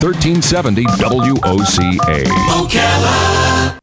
1370 WOCA. Ocala.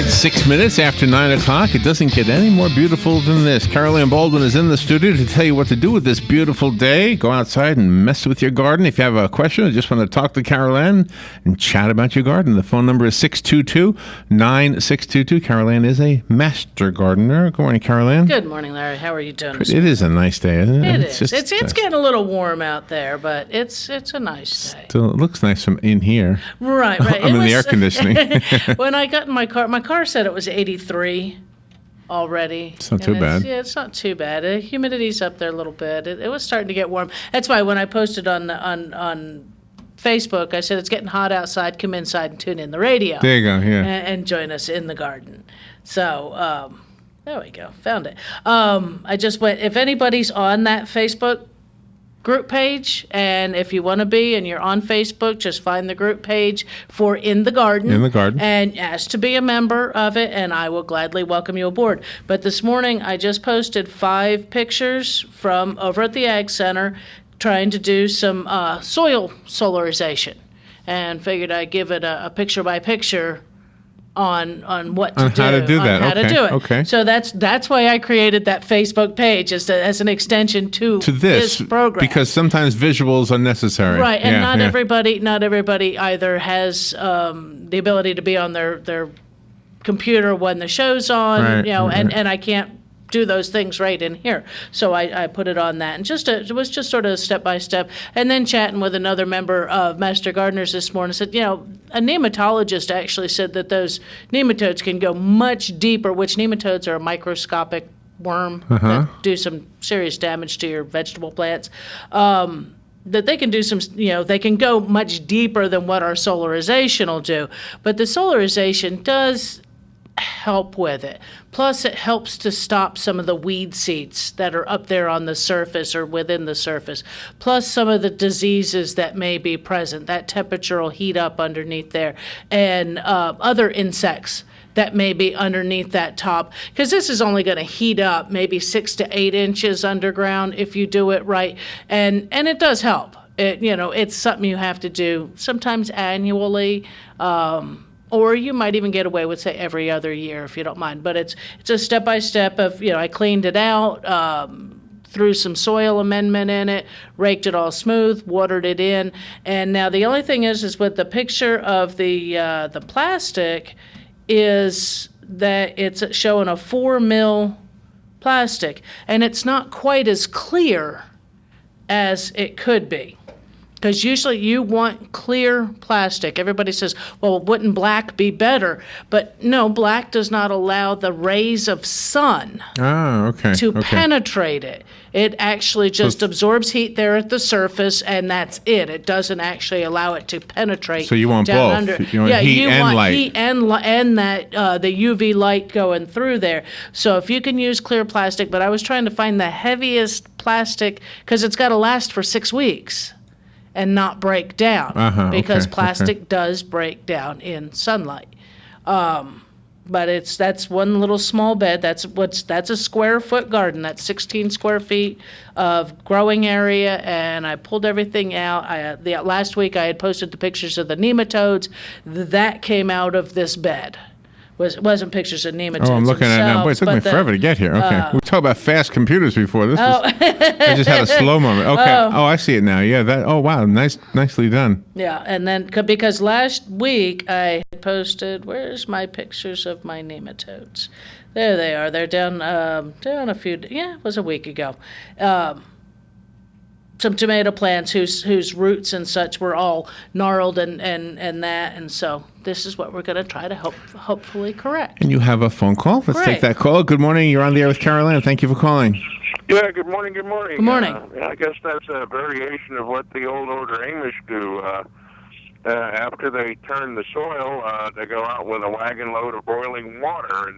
right, 6 minutes after 9 o'clock. It doesn't get any more beautiful than this. Carol Ann Baldwin is in the studio to tell you what to do with this beautiful day. Go outside and mess with your garden. If you have a question or just want to talk to Carol Ann and chat about your garden, the phone number is 622-9622. Carol Ann is a master gardener. Good morning, Carol Ann. Good morning, Larry. How are you doing? It is a nice day, isn't it? It is. It's getting a little warm out there, but it's a nice day. Still, it looks nice from in here. Right. I'm in the air conditioning. When I got in my car said it was 83 already. It's not too bad. It's not too bad. The humidity's up there a little bit. It was starting to get warm. That's why when I posted on Facebook, I said it's getting hot outside. Come inside and tune in the radio. There you go. Yeah. And join us in the garden. So there we go. Found it. I just went. If anybody's on that Facebook group page, and if you want to be and you're on Facebook, just find the group page for In the Garden. In the Garden. And ask to be a member of it, and I will gladly welcome you aboard. But this morning, I just posted 5 pictures from over at the Ag Center trying to do some soil solarization, and figured I'd give it a picture-by-picture on what to do. How to do that. How to do it. Okay. So that's why I created that Facebook page as an extension to this program. Because sometimes visuals are necessary. Right, and not everybody either has the ability to be on their computer when the show's on, Right, and I can't do those things right in here. So I put it on that, and it was just sort of step by step. And then chatting with another member of Master Gardeners this morning, said, a nematologist actually said that those nematodes can go much deeper, which nematodes are a microscopic worm that do some serious damage to your vegetable plants. That they can do some, they can go much deeper than what our solarization will do. But the solarization does help with it. Plus, it helps to stop some of the weed seeds that are up there on the surface or within the surface. Plus, some of the diseases that may be present. That temperature will heat up underneath there. And other insects that may be underneath that top. Because this is only going to heat up maybe 6 to 8 inches underground if you do it right. And it does help. It's something you have to do sometimes annually. Or you might even get away with, say, every other year if you don't mind. But it's a step-by-step of, I cleaned it out, threw some soil amendment in it, raked it all smooth, watered it in. And now the only thing is with the picture of the plastic is that it's showing a 4 mil plastic. And it's not quite as clear as it could be. Because usually you want clear plastic. Everybody says, well, wouldn't black be better? But no, black does not allow the rays of sun to penetrate it. It actually just absorbs heat there at the surface, and that's it. It doesn't actually allow it to penetrate. So you want down both. Under. You want heat and light. Heat and that the UV light going through there. So if you can use clear plastic, but I was trying to find the heaviest plastic because it's got to last for 6 weeks and not break down because plastic does break down in sunlight. But that's one little small bed. That's a square foot garden. That's 16 square feet of growing area, and I pulled everything out. Last week I had posted the pictures of the nematodes. That came out of this bed. wasn't pictures of nematodes. Oh, I'm looking at it now. Boy, it took me themselves, but forever to get here. Okay. We talk about fast computers before. This was, I just had a slow moment. Okay. Oh, I see it now. Yeah. Oh, wow. Nicely done. Yeah, and then because last week I posted, where's my pictures of my nematodes? There they are. They're down a few. Yeah, it was a week ago. Some tomato plants whose roots and such were all gnarled and that, and so this is what we're going to try to hopefully correct. And you have a phone call. Let's take that call. Good morning. You're on the air with Carolyn. Thank you for calling. Yeah, good morning, good morning. Good morning. I guess that's a variation of what the old order Amish do. After they turn the soil, they go out with a wagon load of boiling water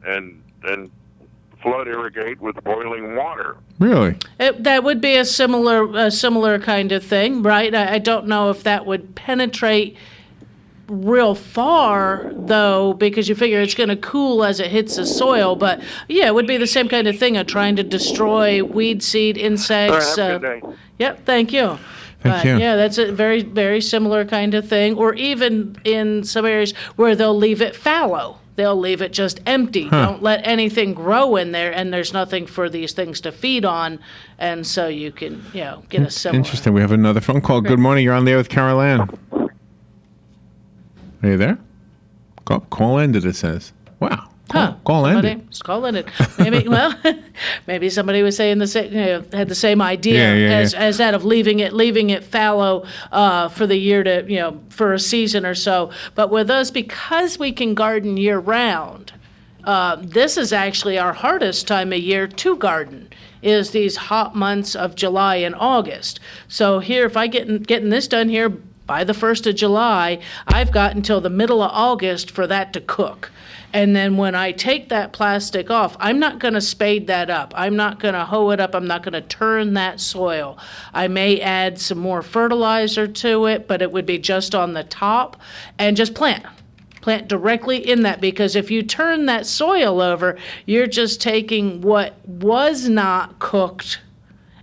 and flood irrigate with boiling water. Really? That would be a similar kind of thing, right? I don't know if that would penetrate real far, though, because you figure it's going to cool as it hits the soil. But, yeah, it would be the same kind of thing of trying to destroy weed, seed, insects. All right, have a good day. Yep, thank you. Thank you. Yeah, that's a very, very similar kind of thing. Or even in some areas where they'll leave it fallow. They'll leave it just empty. Don't let anything grow in there, and there's nothing for these things to feed on. And so you can, get a similar. Interesting. We have another phone call. Good morning. You're on the air with Carolyn. Are you there? Call ended, it says. Wow. Call ended. It's call ended. Maybe, maybe somebody was saying the same, had the same idea as that of leaving it fallow for the year to, for a season or so. But with us, because we can garden year round, this is actually our hardest time of year to garden, is these hot months of July and August. So here, if I getting this done here by the 1st of July, I've got until the middle of August for that to cook. And then when I take that plastic off, I'm not going to spade that up. I'm not going to hoe it up. I'm not going to turn that soil. I may add some more fertilizer to it, but it would be just on the top, and just plant directly in that, because if you turn that soil over, you're just taking what was not cooked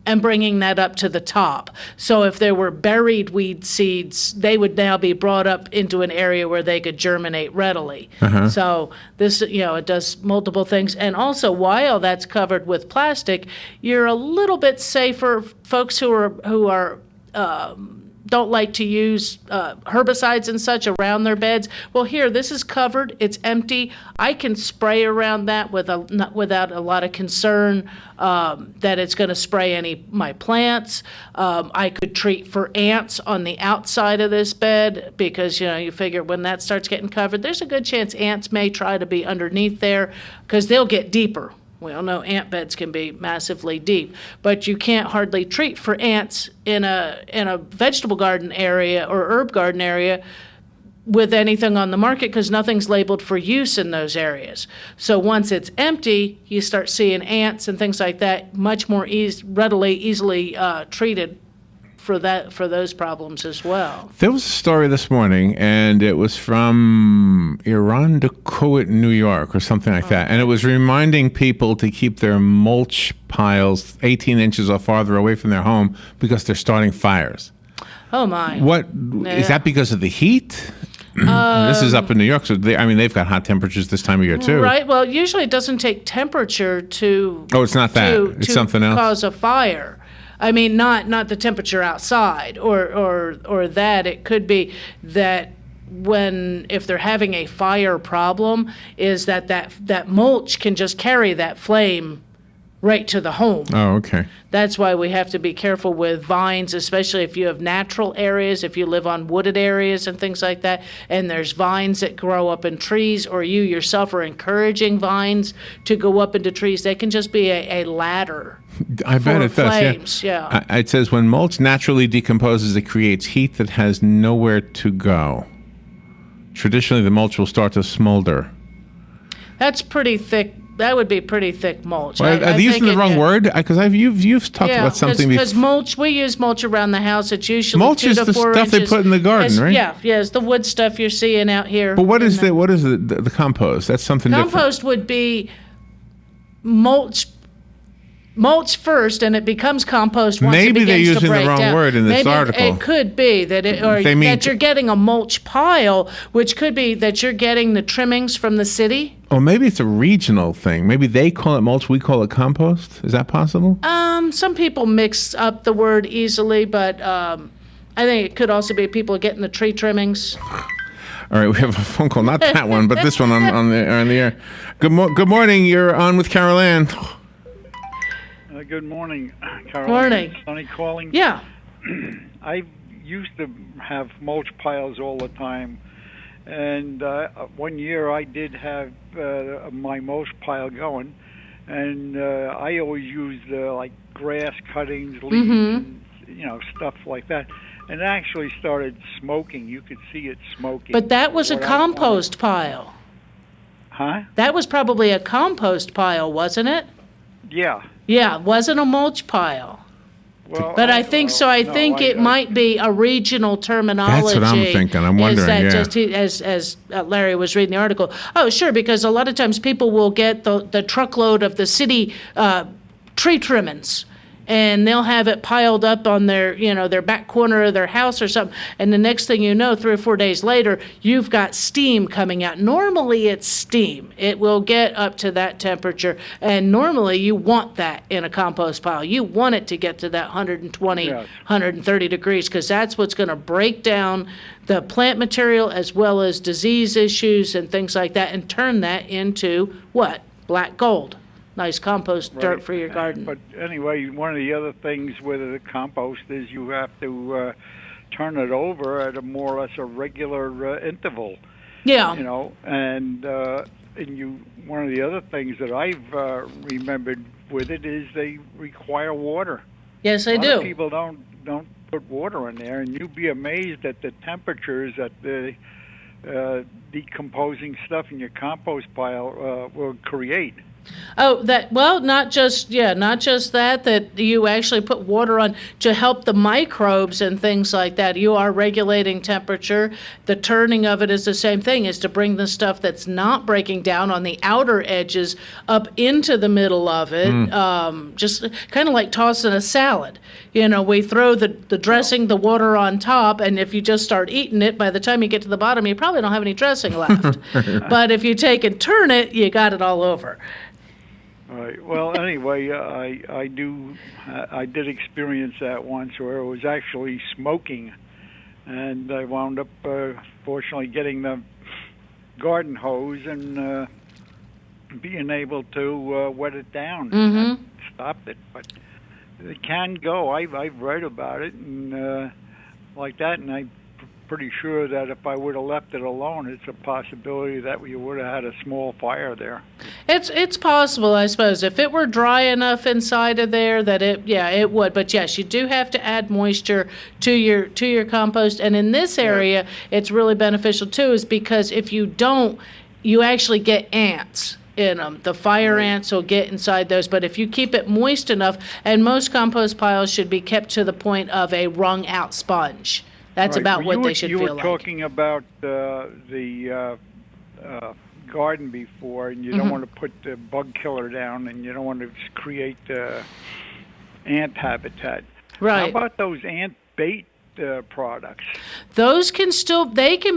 and bringing that up to the top. So if there were buried weed seeds, they would now be brought up into an area where they could germinate readily. So this, it does multiple things. And also, while that's covered with plastic, you're a little bit safer. Folks who are don't like to use herbicides and such around their beds. Well, here, this is covered. It's empty. I can spray around that without a lot of concern that it's going to spray my plants. I could treat for ants on the outside of this bed, because, you figure when that starts getting covered, there's a good chance ants may try to be underneath there, because they'll get deeper. We all know ant beds can be massively deep, but you can't hardly treat for ants in a vegetable garden area or herb garden area with anything on the market, because nothing's labeled for use in those areas. So once it's empty, you start seeing ants and things like that much more easily treated for those problems as well. There was a story this morning, and it was from Irondequoit, New York, or something like that. And it was reminding people to keep their mulch piles 18 inches or farther away from their home, because they're starting fires. Oh my! Is that because of the heat? This is up in New York, so they've got hot temperatures this time of year too. Right. Well, usually it doesn't take temperature to. Oh, it's not that. It's something else. Cause a fire. I mean, not the temperature outside or that. It could be that if they're having a fire problem, is that mulch can just carry that flame right to the home. Oh, okay. That's why we have to be careful with vines, especially if you have natural areas, if you live on wooded areas and things like that, and there's vines that grow up in trees, or you yourself are encouraging vines to go up into trees. They can just be a ladder. I bet it flames. Does, yeah. It says when mulch naturally decomposes, it creates heat that has nowhere to go. Traditionally, the mulch will start to smolder. That's pretty thick. That would be pretty thick mulch. Well, are they using the wrong word? Because you've talked about something before. Because mulch, we use mulch around the house. It's usually mulch 2 to 4 is the stuff inches. they put in the garden, right? Yeah, it's the wood stuff you're seeing out here. But what is the compost? That's something different. Compost would be mulch mulch first, and it becomes compost once Maybe it they're begins to using the break wrong down. word in this Maybe article. It could be that that you're getting a mulch pile, which could be that you're getting the trimmings from the city. Or maybe it's a regional thing. Maybe they call it mulch, we call it compost. Is that possible? Some people mix up the word easily, but I think it could also be people getting the tree trimmings. All right, we have a phone call. Not that one, but this one on the air. Good morning. You're on with Carol Ann. Good morning, Carol. Morning. Sonny calling. Yeah. I used to have mulch piles all the time, and one year I did have my mulch pile going, and I always used like grass cuttings, leaves, and, stuff like that. And it actually started smoking. You could see it smoking. But that was a compost pile. Huh? That was probably a compost pile, wasn't it? Yeah. Yeah, it wasn't a mulch pile. Well, But I think it might be a regional terminology. That's what I'm thinking. I'm wondering, as Larry was reading the article. Oh, sure, because a lot of times people will get the truckload of the city tree trimmings, and they'll have it piled up on their back corner of their house or something. And the next thing you know, 3 or 4 days later, you've got steam coming out. Normally it's steam. It will get up to that temperature. And normally you want that in a compost pile. You want it to get to that 120, Yes. 130 degrees, because that's what's going to break down the plant material as well as disease issues and things like that, and turn that into what? Black gold. Nice compost dirt Right. for your garden. But anyway, one of the other things with the compost is you have to turn it over at a more or less a regular interval. Yeah. And one of the other things that I've remembered with it is they require water. Yes, they A lot of do. people don't put water in there, and you'd be amazed at the temperatures that the decomposing stuff in your compost pile will create. Oh, not just that you actually put water on to help the microbes and things like that. You are regulating temperature. The turning of it is the same thing, is to bring the stuff that's not breaking down on the outer edges up into the middle of it. Just kind of like tossing a salad. We throw the dressing, the water on top, and if you just start eating it, by the time you get to the bottom, you probably don't have any dressing left. But if you take and turn it, you got it all over. Right. Well, anyway, I did experience that once where it was actually smoking, and I wound up fortunately getting the garden hose and being able to wet it down. That stopped it, but it can go. I've read about it and like that, and I'm pretty sure that if I would have left it alone, it's a possibility that we would have had a small fire there. It's possible, I suppose. If it were dry enough inside of there that it would. But yes, you do have to add moisture to your compost. And in this area, it's really beneficial too, is because if you don't, you actually get ants in them. The fire ants will get inside those. But if you keep it moist enough, and most compost piles should be kept to the point of a wrung out sponge. That's Right. about Well, what they should feel feel like. You were talking about the garden before, and you don't want to put the bug killer down, and you don't want to create ant habitat. Right. How about those ant bait products? Those can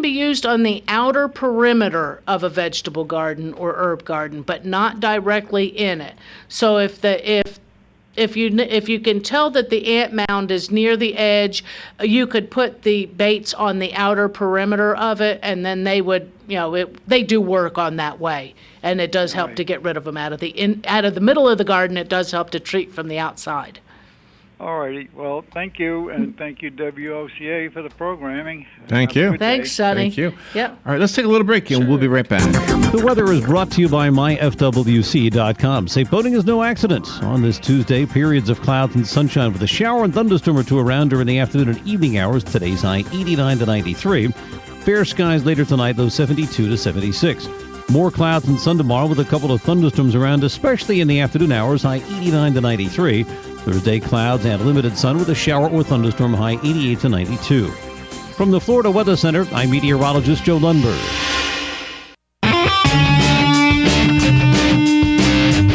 be used on the outer perimeter of a vegetable garden or herb garden, but not directly in it. So if you can tell that the ant mound is near the edge, you could put the baits on the outer perimeter of it, and then they would, they do work on that way, and it does help to get rid of them out of the middle of the garden. It does help to treat from the outside. All righty. Well, thank you, and thank you, WOCA, for the programming. Thank Have a you. good day. Thanks, Sonny. Thank you. Yep. All right, let's take a little break, and we'll be right back. The weather is brought to you by myfwc.com. Safe boating is no accident. On this Tuesday, periods of clouds and sunshine with a shower and thunderstorm or two around during the afternoon and evening hours. Today's high 89 to 93. Fair skies later tonight, low 72 to 76. More clouds and sun tomorrow with a couple of thunderstorms around, especially in the afternoon hours, high 89 to 93. Thursday, clouds and limited sun with a shower or thunderstorm, high 88 to 92. From the Florida Weather Center, I'm meteorologist Joe Lundberg.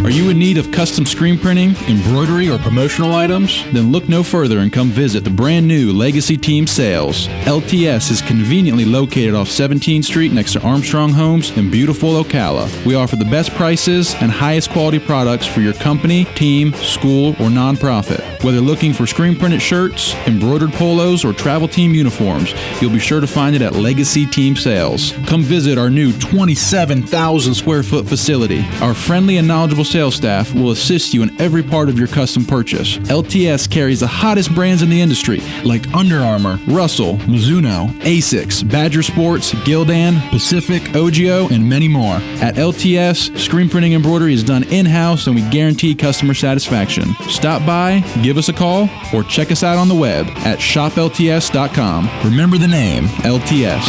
Are you in need need of custom screen printing, embroidery, or promotional items? Then look no further and come visit the brand new Legacy Team Sales. LTS is conveniently located off 17th Street next to Armstrong Homes in beautiful Ocala. We offer the best prices and highest quality products for your company, team, school, or nonprofit. Whether looking for screen printed shirts, embroidered polos, or travel team uniforms, you'll be sure to find it at Legacy Team Sales. Come visit our new 27,000 square foot facility. Our friendly and knowledgeable sales staff will assist you in every part of your custom purchase. LTS carries the hottest brands in the industry like Under Armour, Russell, Mizuno, Asics, Badger Sports, Gildan, Pacific, Ogio, and many more. At LTS, screen printing embroidery is done in-house and we guarantee customer satisfaction. Stop by, give us a call, or check us out on the web at shoplts.com. Remember the name, LTS.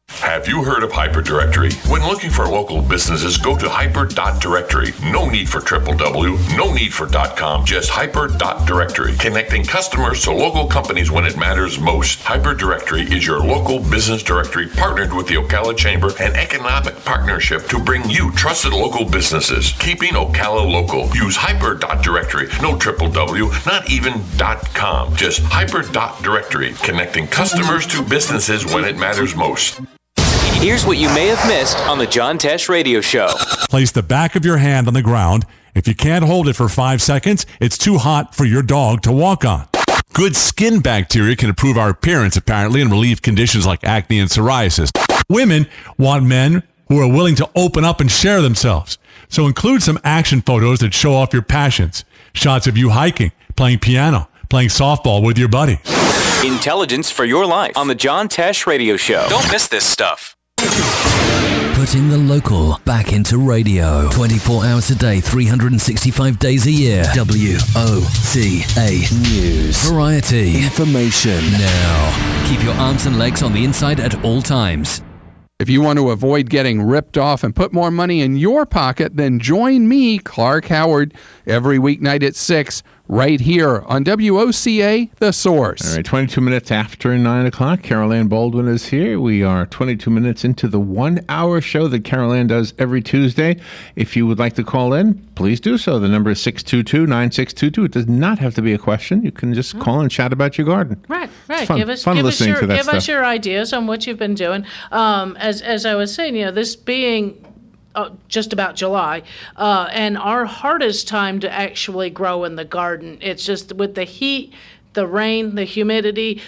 Have you heard of Hyperdirectory? When looking for local businesses, go to hyper.directory. No need for www, no need for .com, just hyper.directory. Connecting customers to local companies when it matters most. Hyperdirectory is your local business directory partnered with the Ocala Chamber and Economic Partnership to bring you trusted local businesses. Keeping Ocala local. Use hyper.directory. No www, not even .com, just hyper.directory. Connecting customers to businesses when it matters most. Here's what you may have missed on the John Tesh Radio Show. Place the back of your hand on the ground. If you can't hold it for 5 seconds, it's too hot for your dog to walk on. Good skin bacteria can improve our appearance, apparently, and relieve conditions like acne and psoriasis. Women want men who are willing to open up and share themselves. So include some action photos that show off your passions. Shots of you hiking, playing piano, playing softball with your buddies. Intelligence for your life on the John Tesh Radio Show. Don't miss this stuff. Putting the local back into radio. 24 hours a day, 365 days a year. WOCA News. Variety. Information. Now. Keep your arms and legs on the inside at all times. If you want to avoid getting ripped off and put more money in your pocket, then join me, Clark Howard, every weeknight at 6, right here on WOCA, The Source. All right, 22 minutes after 9 o'clock. Carol Ann Baldwin is here. We are 22 minutes into the 1-hour show that Carol Ann does every Tuesday. If you would like to call in, please do so. The number is 622-9622. It does not have to be a question. You can just call and chat about your garden. Right. It's fun, Give us listening to that give stuff. us your ideas on what you've been doing. As I was saying, this being just about July, and our hardest time to actually grow in the garden. It's just with the heat, the rain, the humidity.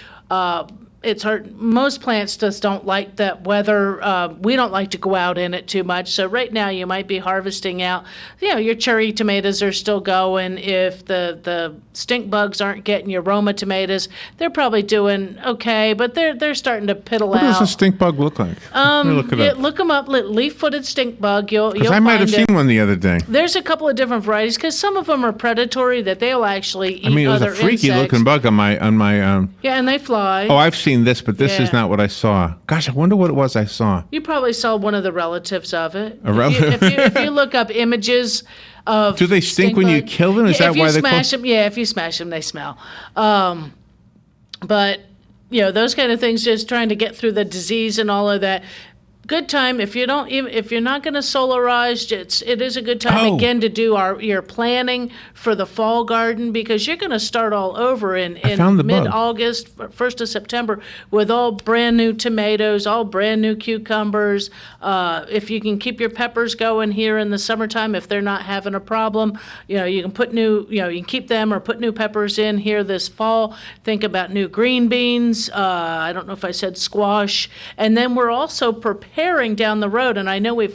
It's hard. Most plants just don't like that weather. We don't like to go out in it too much. So right now you might be harvesting out. Your cherry tomatoes are still going. If the stink bugs aren't getting your Roma tomatoes, they're probably doing okay. But they're starting to piddle out. What does a stink bug look like? Let me look it up. Look them up. Leaf-footed stink bug. You'll I might have find seen one the other day. There's a couple of different varieties because some of them are predatory that they'll actually eat other it was insects. a freaky looking bug on my. Yeah, and they fly. Oh, I've seen this, but this is Yeah. not what I saw. Gosh, I wonder what it was I saw. You probably saw one of the relatives of it. A relative? If you look up images of Do they stink when you bug- kill them? Is Yeah, that why they smash them? Yeah, if you smash them, they smell. But those kind of things, just trying to get through the disease and all of that. Good time if you're not going to solarize. It is a good time again to do your planning for the fall garden because you're going to start all over in mid-August, 1st of September, with all brand new tomatoes, all brand new cucumbers. If you can keep your peppers going here in the summertime, if they're not having a problem, you can put you can keep them or put new peppers in here this fall. Think about new green beans. I don't know if I said squash, and then we're also preparing down the road, and I know we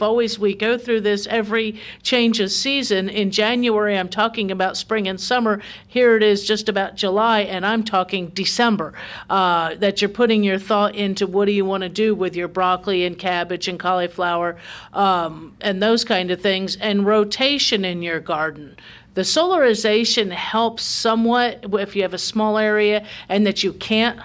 go through this every change of season. In January, I'm talking about spring and summer. Here it is just about July, and I'm talking December, that you're putting your thought into what do you want to do with your broccoli and cabbage and cauliflower, and those kind of things, and rotation in your garden. The solarization helps somewhat if you have a small area and that you can't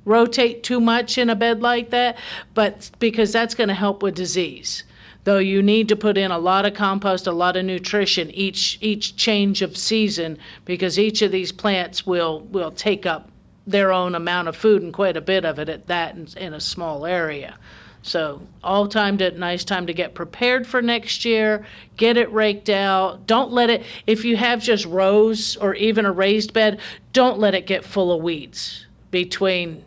rotate too much in a bed like that, but because that's going to help with disease. Though you need to put in a lot of compost, a lot of nutrition each change of season, because each of these plants will take up their own amount of food and quite a bit of it at that in a small area. So nice time to get prepared for next year, get it raked out. Don't let it, if you have just rows or even a raised bed, don't let it get full of weeds between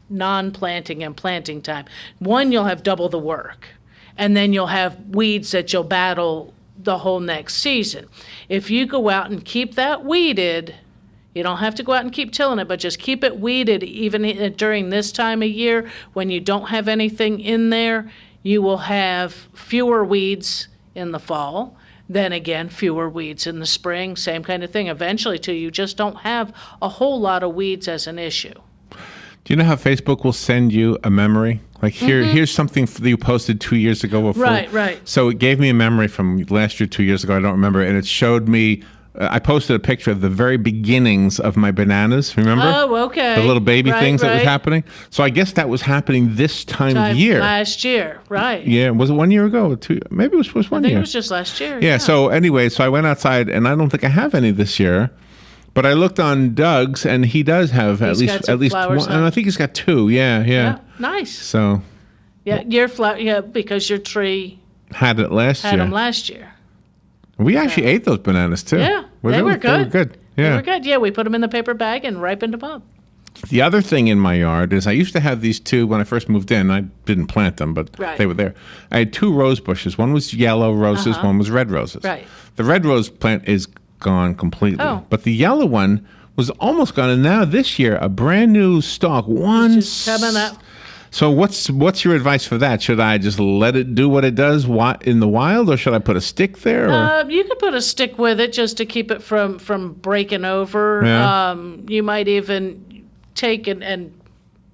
non-planting and planting time. One, you'll have double the work, and then you'll have weeds that you'll battle the whole next season. If you go out and keep that weeded, you don't have to go out and keep tilling it, but just keep it weeded even during this time of year when you don't have anything in there. You will have fewer weeds in the fall. Then again, fewer weeds in the spring. Same kind of thing. Eventually, too, you just don't have a whole lot of weeds as an issue. Do you know how Facebook will send you a memory? Like here's something that you posted 2 years ago before. Right. So it gave me a memory from last year, 2 years ago. I don't remember, and it showed me. I posted a picture of the very beginnings of my bananas. Remember? Oh, okay. The little baby things that was right. happening. So I guess that was happening this time of year. Last year, right. Yeah, was it 1 year ago? Or two? Maybe it was 1 year. I think it was just last year. Yeah. So anyway, so I went outside, and I don't think I have any this year. But I looked on Doug's, and he does have He's got some at least flowers one. on. And I think he's got two. Yeah. Nice. So Yeah, your flower. Yeah, because your tree had it last had year. them last year. We actually ate those bananas too. Yeah, they were good. They were good. Yeah. They were good. Yeah, we put them in the paper bag and ripened them up. The other thing in my yard is I used to have these two when I first moved in. I didn't plant them, but Right. they were there. I had two rose bushes. One was yellow roses, one was red roses. Right. The red rose plant is gone completely. Oh. But the yellow one was almost gone. And now this year, a brand new stalk. Just coming up. So what's your advice for that? Should I just let it do what it does in the wild, or should I put a stick there? Or? You could put a stick with it just to keep it from breaking over. Yeah. You might even take and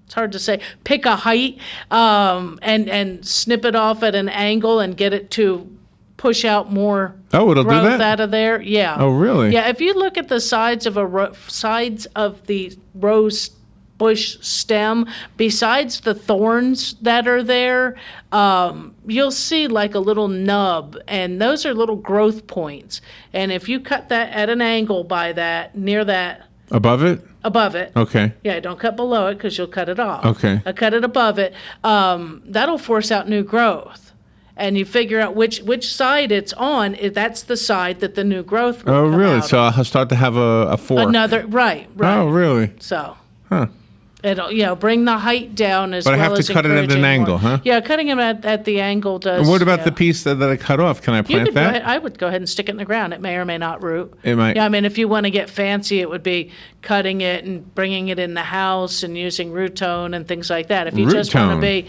it's hard to say, pick a height and snip it off at an angle and get it to push out more Oh, it'll do growth that? out of there. Yeah. Oh, really? Yeah. If you look at the sides of the rose bush stem, besides the thorns that are there, you'll see like a little nub, and those are little growth points. And if you cut that at an angle near that, Above it? above it. Okay. Yeah, don't cut below it because you'll cut it off. Okay. Cut it above it. That'll force out new growth. And you figure out which side it's on. That's the side that the new growth will Oh, come really? out So I'll start to have a fork. right. Oh, really? So. Huh. It'll bring the height down as But I well have as to cut it at an encouraging angle, more. huh? Yeah, cutting them at the angle does. And what about the piece that I cut off? Can I You plant could go that? ahead, I would go ahead and stick it in the ground. It may or may not root. It might. Yeah, I mean, if you want to get fancy, it would be cutting it and bringing it in the house and using rootone and things like that. If you just want to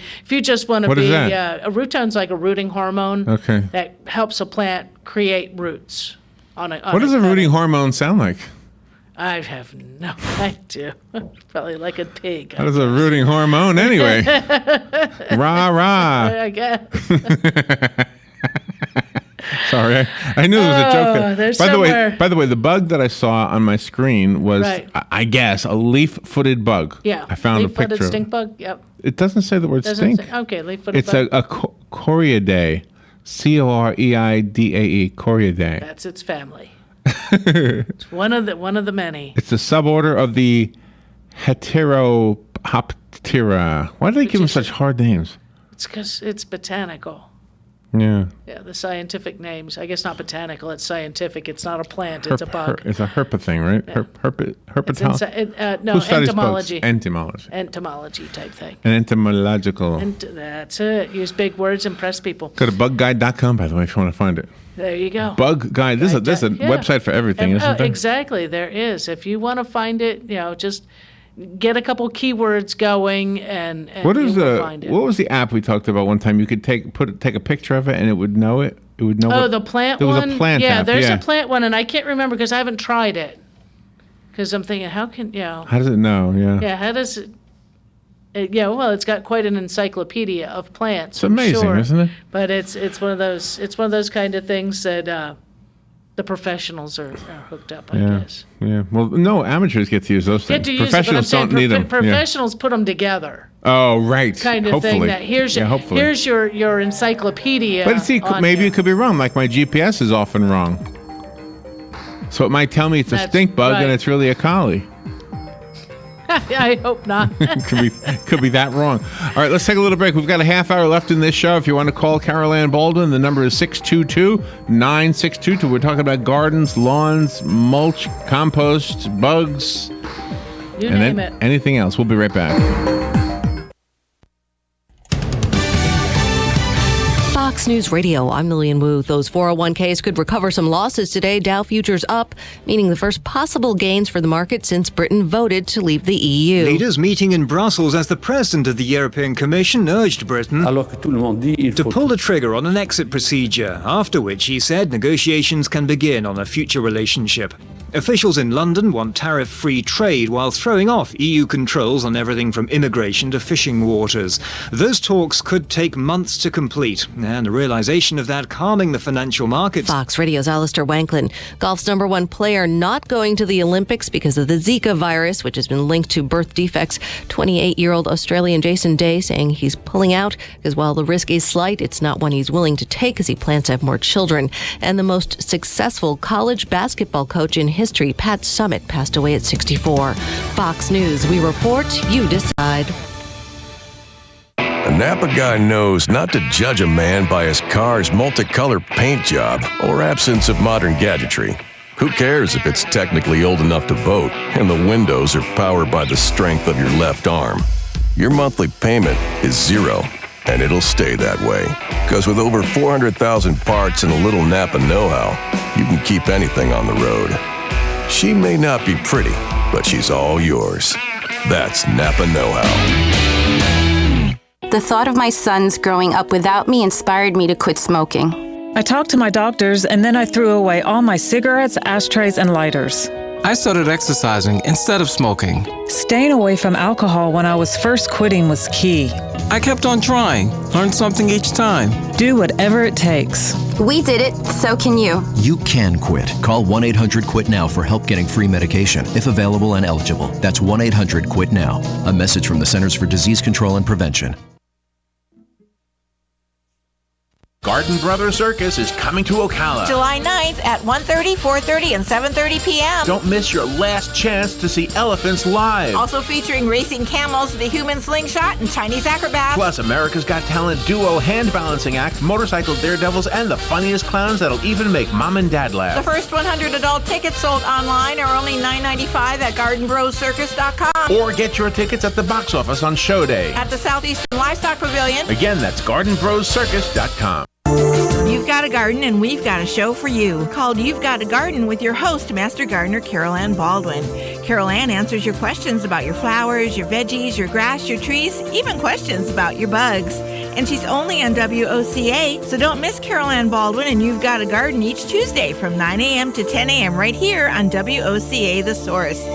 What be, is that? a rootone's like a rooting hormone. Okay. That helps a plant create roots. What does a rooting hormone sound like? I have no idea. Probably like a pig. How does a rooting hormone anyway? Rah, rah. I guess. Sorry, I knew it was a joke. there. there's By the way, the bug that I saw on my screen was, Right. I guess, a leaf-footed bug. Yeah. I found a leaf-footed picture. stink bug. Yep. It doesn't say the word Doesn't stink. say- okay, leaf-footed It's bug. a Coriidae, Coreidae, Coriidae. That's its family. It's one of the many. It's a suborder of the Heteroptera. Why do they give them such hard names? It's because it's botanical. Yeah. Yeah, the scientific names. I guess not botanical. It's scientific. It's not a plant. It's a bug. It's a herpa thing, right? Yeah. Herpetology. No, Who studies bugs? entomology. Entomology. Entomology type thing. An entomological. And that's it. Use big words, impress people. Go to bugguide.com, by the way, if you want to find it. There you go. Bug Guide. There's a Yeah. website for everything, isn't there? Exactly. There is. If you want to find it, just get a couple keywords going and What you is will find it. what was the app we talked about one time? You could take a picture of it and it would know it. It would know. The plant there one? was a plant yeah, app. there's a plant one, and I can't remember because I haven't tried it. Because I'm thinking, How does it know? Yeah. Yeah, how does it? Well, it's got quite an encyclopedia of plants. It's amazing, sure. isn't it? But it's one of those kind of things that the professionals are hooked up, I guess. Yeah. Well, no, amateurs get to use those things. Get to use it, but I'm Professionals saying don't need them. professionals put them together. Oh, right. Kind of Hopefully. thing. That hopefully. here's your encyclopedia. But see, on maybe here. it could be wrong. Like my GPS is often wrong. So it might tell me it's a That's stink bug right. and it's really a collie. I hope not. could be that wrong. All right, let's take a little break. We've got a half hour left in this show. If you want to call Carol Ann Baldwin, the number is 622-9622. We're talking about gardens, lawns, mulch, compost, bugs, You name it. Anything else. We'll be right back. Fox News Radio, I'm Lillian Wu. Those 401ks could recover some losses today. Dow futures up, meaning the first possible gains for the market since Britain voted to leave the EU. Leaders meeting in Brussels as the president of the European Commission urged Britain to pull the trigger on an exit procedure, after which he said negotiations can begin on a future relationship. Officials in London want tariff-free trade while throwing off EU controls on everything from immigration to fishing waters. Those talks could take months to complete, and the realization of that calming the financial markets. Fox Radio's Alistair Wanklin, golf's #1 player, not going to the Olympics because of the Zika virus, which has been linked to birth defects. 28-year-old Australian Jason Day saying he's pulling out because while the risk is slight, it's not one he's willing to take as he plans to have more children. And the most successful college basketball coach in history, Pat Summitt, passed away at 64. Fox News, we report, you decide. A Napa guy knows not to judge a man by his car's multicolor paint job or absence of modern gadgetry. Who cares if it's technically old enough to vote and the windows are powered by the strength of your left arm? Your monthly payment is zero, and it'll stay that way. Because with over 400,000 parts and a little Napa know-how, you can keep anything on the road. She may not be pretty, but she's all yours. That's Napa know-how. The thought of my sons growing up without me inspired me to quit smoking. I talked to my doctors, and then I threw away all my cigarettes, ashtrays, and lighters. I started exercising instead of smoking. Staying away from alcohol when I was first quitting was key. I kept on trying, learned something each time. Do whatever it takes. We did it, so can you. You can quit. Call 1-800-QUIT-NOW for help getting free medication, if available and eligible. That's 1-800-QUIT-NOW. A message from the Centers for Disease Control and Prevention. Garden Brothers Circus is coming to Ocala. July 9th at 1:30, 4:30, and 7:30 p.m. Don't miss your last chance to see elephants live. Also featuring racing camels, the human slingshot, and Chinese acrobats. Plus America's Got Talent duo hand balancing act, motorcycle daredevils, and the funniest clowns that'll even make mom and dad laugh. The first 100 adult tickets sold online are only $9.95 at GardenBrosCircus.com. Or get your tickets at the box office on show day. At the Southeastern Livestock Pavilion. Again, that's GardenBrosCircus.com. You've got a garden and we've got a show for you called You've Got a Garden with your host, Master Gardener Carol Ann Baldwin. Carol Ann answers your questions about your flowers, your veggies, your grass, your trees, even questions about your bugs. And she's only on WOCA, so don't miss Carol Ann Baldwin and You've Got a Garden each Tuesday from 9 a.m. to 10 a.m. right here on WOCA The Source.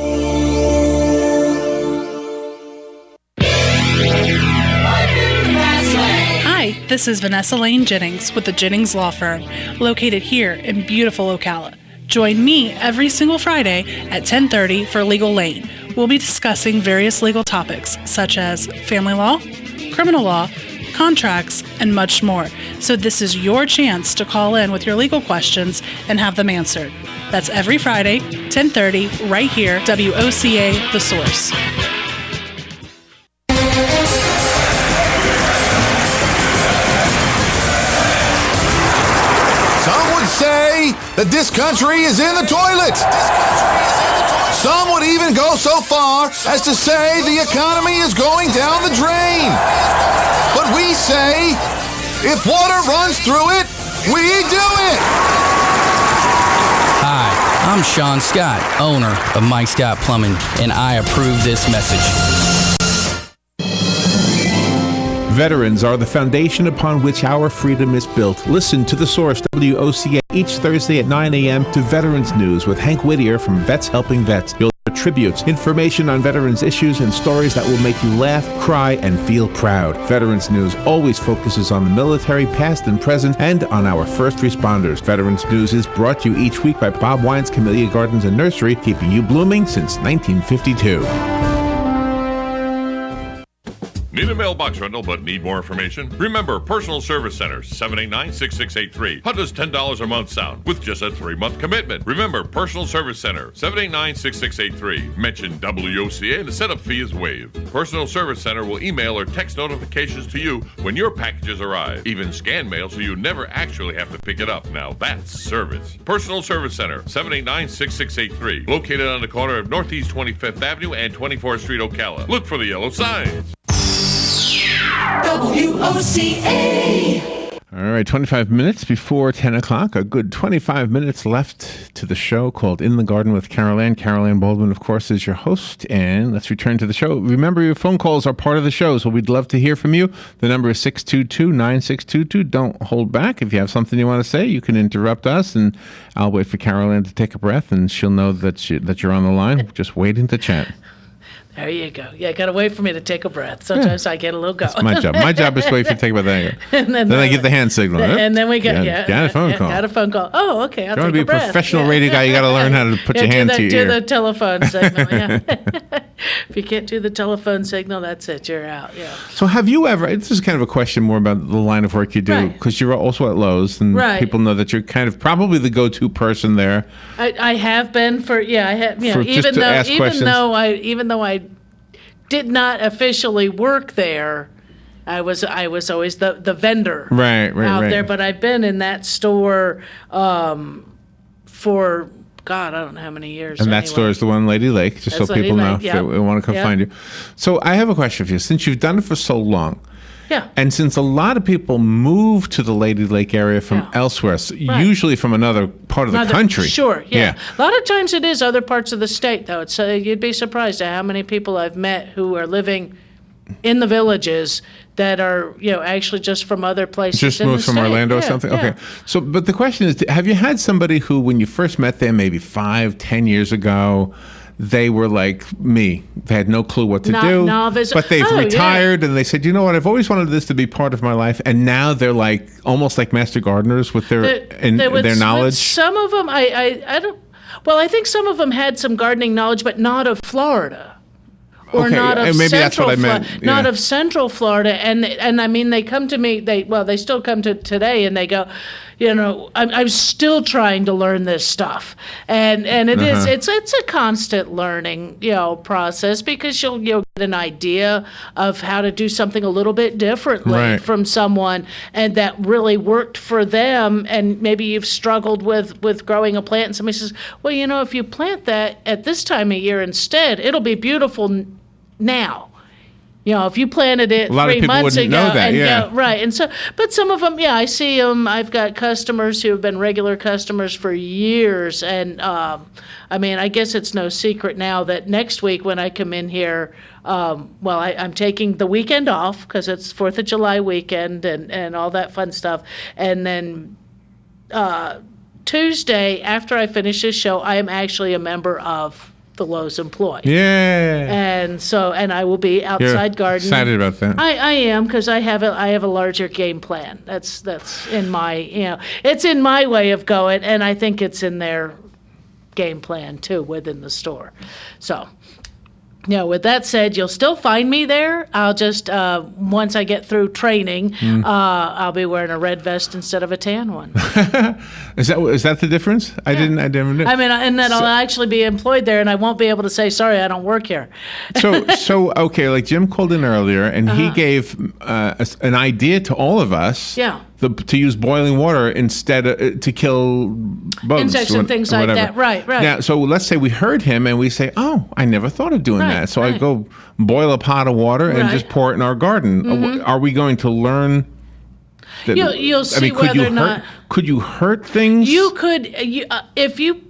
Hi, this is Vanessa Lane Jennings with the Jennings Law Firm, located here in beautiful Ocala. Join me every single Friday at 10:30 for Legal Lane. We'll be discussing various legal topics such as family law, criminal law, contracts, and much more. So this is your chance to call in with your legal questions and have them answered. That's every Friday, 10:30, right here, WOCA The Source. Say that this country is in the toilet. Some would even go so far as to say the economy is going down the drain. But we say, if water runs through it, we do it. Hi, I'm Sean Scott, owner of Mike Scott Plumbing, and I approve this message. Veterans are the foundation upon which our freedom is built. Listen to The Source, WOCA, each Thursday at 9 a.m. to Veterans News with Hank Whittier from Vets Helping Vets. You'll hear tributes, information on veterans issues, and stories that will make you laugh, cry, and feel proud. Veterans News always focuses on the military, past and present, and on our first responders. Veterans News is brought to you each week by Bob Wine's Camellia Gardens and Nursery, keeping you blooming since 1952. Need a mailbox rental but need more information? Remember Personal Service Center, 789-6683. How does $10 a month sound with just a 3-month commitment? Remember Personal Service Center, 789-6683. Mention WOCA and the setup fee is waived. Personal Service Center will email or text notifications to you when your packages arrive. Even scan mail so you never actually have to pick it up. Now that's service. Personal Service Center, 789-6683. Located on the corner of Northeast 25th Avenue and 24th Street, Ocala. Look for the yellow signs. WOCA. All right, 25 minutes before 10 o'clock. A good 25 minutes left to the show called In the Garden with Carol Ann. Carol Ann Baldwin, of course, is your host. And let's return to the show. Remember, your phone calls are part of the show, so we'd love to hear from you. The number is 622-9622. Don't hold back. If you have something you want to say, you can interrupt us, and I'll wait for Carol Ann to take a breath, and she'll know that you're on the line, just waiting to chat. There you go. Yeah, got to wait for me to take a breath. Sometimes I get a little going. That's my job. My job is to wait for you to take a breath. And then I get the hand signal. And then we get, got a phone call. Got a phone call. Oh, okay. I'll you want take to be a breath. professional radio guy, you got to learn how to put your hand to your ear. Do the telephone signal, yeah. If you can't do the telephone signal, that's it. You're out, yeah. So have you ever, this is kind of a question more about the line of work you do, because you're also at Lowe's, and people know that you're kind of probably the go-to person there. I have been for, I have, even though I did not officially work there, I was always the vendor out there. But I've been in that store for God, I don't know how many years. And that store is the one, Lady Lake, just so people know if they want to come find you. So I have a question for you. Since you've done it for so long, and since a lot of people move to the Lady Lake area from elsewhere, usually from another part of the country. Sure, yeah. A lot of times it is other parts of the state, though. It's you'd be surprised at how many people I've met who are living in the villages that are, actually just from other places. Just moved from Orlando or something? Okay. So, but the question is, have you had somebody who, when you first met them maybe 5-10 years ago, they were like me. They had no clue what to do. Novice. But they've retired and they said, you know what, I've always wanted this to be part of my life. And now they're like almost like master gardeners with their knowledge. With some of them, I don't. Well, I think some of them had some gardening knowledge, but not of Florida. Or not of maybe that's Central what I meant. Not of Central Florida, and I mean they come to me. They still come to today, and they go, I'm still trying to learn this stuff, and it's a constant learning process, because you'll get an idea of how to do something a little bit differently from someone, and that really worked for them, and maybe you've struggled with growing a plant, and somebody says, well, if you plant that at this time of year instead, it'll be beautiful now. If you planted it 3 months ago, and so, but some of them, I see them. I've got customers who have been regular customers for years, and I guess it's no secret now that next week when I come in here, I'm taking the weekend off because it's 4th of July weekend and all that fun stuff, and then Tuesday after I finish this show, I am actually a member of the Lowe's employee. Yeah. And I will be outside gardening. Excited about that. I am, because I have a larger game plan. That's in my it's in my way of going, and I think it's in their game plan too within the store. So. With that said, you'll still find me there. I'll just, once I get through training, I'll be wearing a red vest instead of a tan one. Is that the difference? I didn't know. And then I'll actually be employed there, and I won't be able to say, sorry, I don't work here. So okay, like Jim called in earlier, and he gave an idea to all of us. Yeah. To use boiling water instead of, to kill bugs. Insects and things like that. Right. Now, so let's say we heard him and we say, oh, I never thought of doing that. So I go boil a pot of water and just pour it in our garden. Mm-hmm. Are we going to learn? You'll see whether or not. Could you hurt things? You could, if you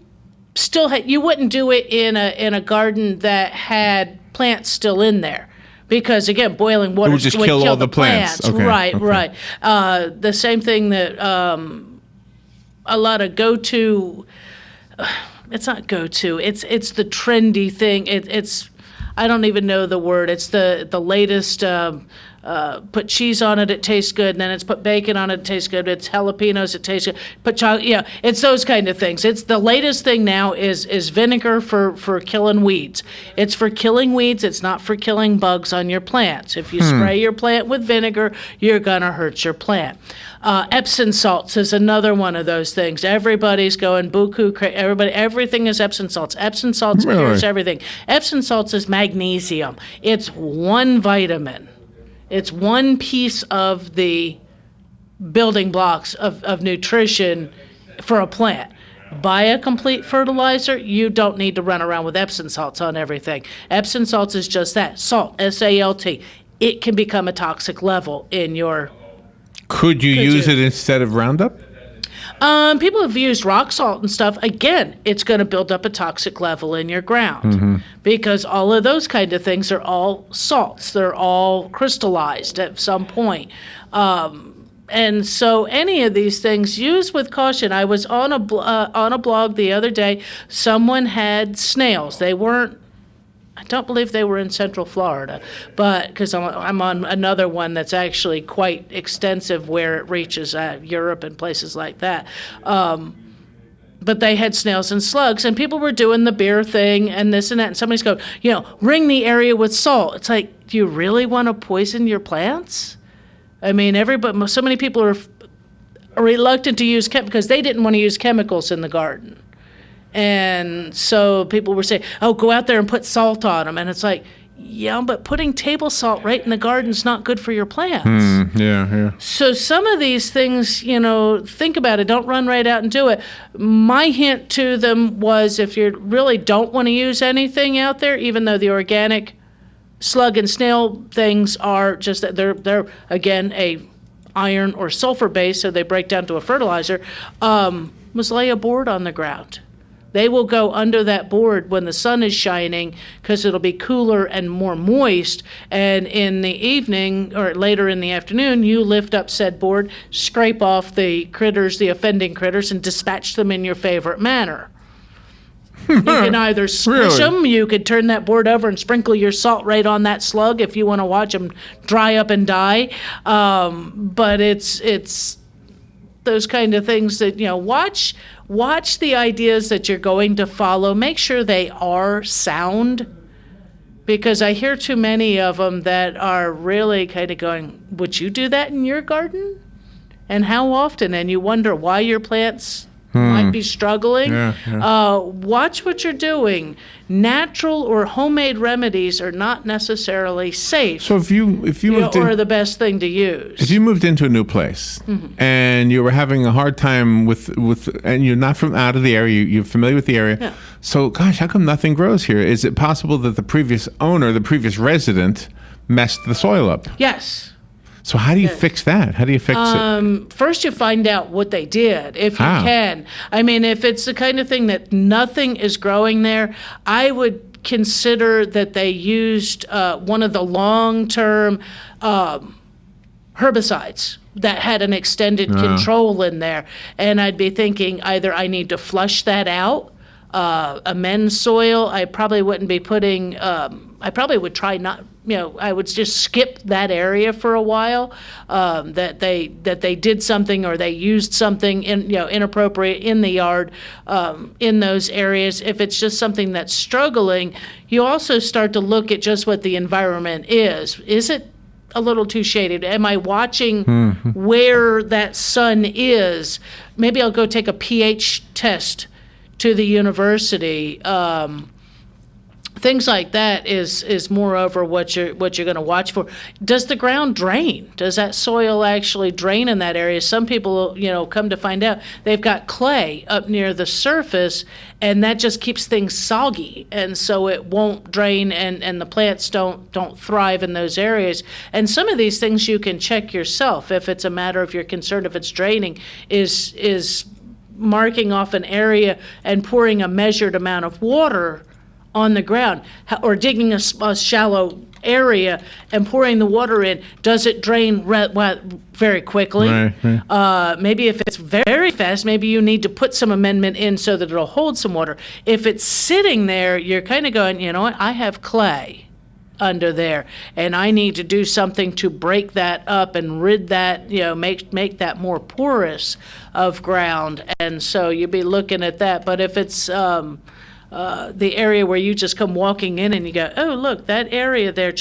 still had, you wouldn't do it in a garden that had plants still in there. Because, again, boiling water would kill all the plants. Okay, right. The same thing that a lot of go-to, it's not go-to, it's the trendy thing. It's I don't even know the word. It's the latest put cheese on it, it tastes good. And then it's put bacon on it, it tastes good. It's jalapenos, it tastes good. Put chocolate, it's those kind of things. It's the latest thing now is vinegar for killing weeds. It's for killing weeds. It's not for killing bugs on your plants. If you spray your plant with vinegar, you're gonna hurt your plant. Epsom salts is another one of those things. Everybody's going buku crazy. Everything is Epsom salts. Epsom salts cures everything. Epsom salts is magnesium. It's one vitamin. It's one piece of the building blocks of nutrition for a plant. Buy a complete fertilizer, you don't need to run around with Epsom salts on everything. Epsom salts is just that, salt, S-A-L-T. It can become a toxic level in your... Could you use it instead of Roundup? People have used rock salt and stuff. Again, it's going to build up a toxic level in your ground because all of those kind of things are all salts. They're all crystallized at some point. And so any of these things, use with caution. I was on a blog the other day. Someone had snails. They weren't, I don't believe they were in Central Florida, but because I'm on another one that's actually quite extensive where it reaches Europe and places like that. But they had snails and slugs, and people were doing the beer thing and this and that. And somebody's going, ring the area with salt. It's like, do you really want to poison your plants? I mean, so many people are reluctant to use because they didn't want to use chemicals in the garden. And so people were saying, go out there and put salt on them. And it's like, yeah, but putting table salt right in the garden's not good for your plants. Yeah. So some of these things, think about it. Don't run right out and do it. My hint to them was if you really don't want to use anything out there, even though the organic slug and snail things are just that they're again a iron or sulfur base, so they break down to a fertilizer, was lay a board on the ground. They will go under that board when the sun is shining because it'll be cooler and more moist. And in the evening or later in the afternoon, you lift up said board, scrape off the critters, the offending critters, and dispatch them in your favorite manner. You can either squish them, you could turn that board over and sprinkle your salt right on that slug if you want to watch them dry up and die. But it's those kind of things that, watch the ideas that you're going to follow. Make sure they are sound, because I hear too many of them that are really kind of going, would you do that in your garden? And how often? And you wonder why your plants might be struggling. Watch what you're doing. Natural or homemade remedies are not necessarily safe. So if you moved or the best thing to use. If you moved into a new place and you were having a hard time with and you're not from out of the area, you're familiar with the area. So gosh, how come nothing grows here? Is it possible that the previous owner, the previous resident, messed the soil up? Yes. So how do you fix that? How do you fix it? First, you find out what they did, if you can. I mean, if it's the kind of thing that nothing is growing there, I would consider that they used one of the long-term herbicides that had an extended control in there. And I'd be thinking either I need to flush that out, amend soil. I probably wouldn't be putting, I probably would try not, I would just skip that area for a while, that they did something or they used something inappropriate in the yard, in those areas. If it's just something that's struggling, you also start to look at just what the environment is. Is it a little too shaded? Am I watching where that sun is? Maybe I'll go take a pH test to the university. Things like that is moreover what you're going to watch for. Does the ground drain? Does that soil actually drain in that area? Some people, come to find out they've got clay up near the surface, and that just keeps things soggy, and so it won't drain, and the plants don't thrive in those areas. And some of these things you can check yourself if it's a matter of you're concerned if it's draining. Is marking off an area and pouring a measured amount of water on the ground, or digging a shallow area and pouring the water in, does it drain very quickly? Right. Maybe if it's very fast, maybe you need to put some amendment in so that it'll hold some water. If it's sitting there, you're kind of going, you know what, I have clay. under there, and I need to do something to break that up and rid that, make that more porous of ground. And so you'd be looking at that. But if it's the area where you just come walking in and you go, oh, look, that area there